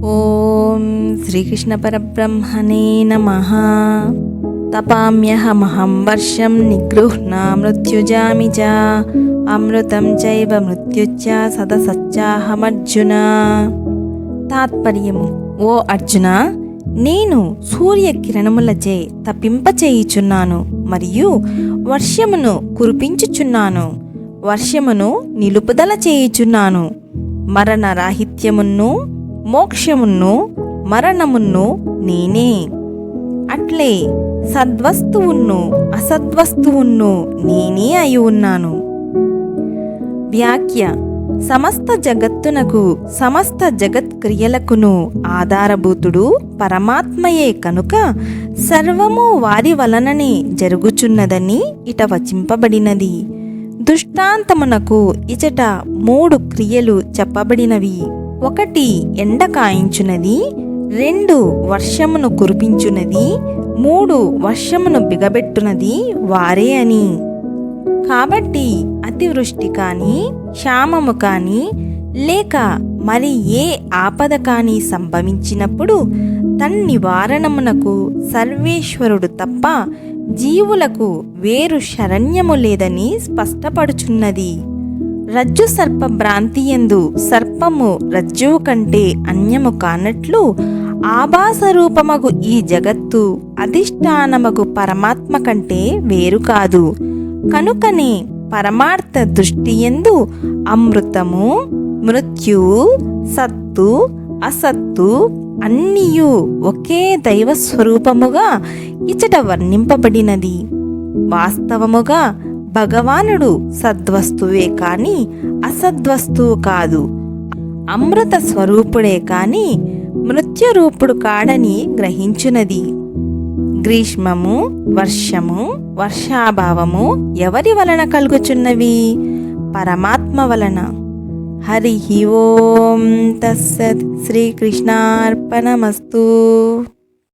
ఓం శ్రీకృష్ణ పరబ్రహ్మణే నమః. తపామ్యహమహం వర్షం నిగృహ్ణా మృత్యుజామి చ అమృతం చైవ మృత్యుశ్చ సదసచ్చాహమర్జున. తాత్పర్యము: ఓ అర్జున, నేను సూర్యకిరణములచే తపింపచేయుచున్నాను మరియు వర్షమును కురిపించుచున్నాను. వర్షమును నిలుపుదల చేయుచున్నాను. మరణరాహిత్యమును మోక్షమును మరణమును నేనే. అట్లే సద్వస్తువును అసద్వస్తువును నేనే అయి ఉన్నాను. వ్యాఖ్య: సమస్త జగత్తునకు సమస్త జగత్క్రియలకును ఆధారభూతుడు పరమాత్మయే కనుక సర్వము వారి వలననే జరుగుచున్నదని ఇట వచింపబడినది. దృష్టాంతమునకు ఇచట 3 క్రియలు చెప్పబడినవి. 1 ఎండ కాయించునది, 2 వర్షమును కురిపించునది, 3 వర్షమును బిగబెట్టునది వారే అని. కాబట్టి అతివృష్టి కానీ, క్షామము కానీ, లేక మరి ఏ ఆపద కానీ సంభవించినప్పుడు తన్నివారణమునకు సర్వేశ్వరుడు తప్ప జీవులకు వేరు శరణ్యము లేదని స్పష్టపడుచున్నది. రజ్జు సర్ప భ్రాంతియందు సర్పము రజ్జువు కంటే అన్యము కానట్లు ఆభాసరూపమగు ఈ జగత్తు అధిష్టానమగు పరమాత్మ కంటే వేరు కాదు. కనుకనే పరమార్థ దృష్టియందు అమృతము, మృత్యువు, సత్తు, అసత్తు అన్నియు ఒకే దైవస్వరూపముగా ఇచట వర్ణింపబడినది. వాస్తవముగా భగవానుడు సద్వస్తువే కాని అసద్వస్తువు కాదు. అమృత స్వరూపుడే కాని మృత్యురూపుడు కాడని గ్రహించునది. గ్రీష్మము, వర్షము, వర్షాభావము ఎవరి వలన కలుగుచున్నవి? పరమాత్మ వలన. హరి ఓం తస్సత్. శ్రీకృష్ణార్పణమస్తు.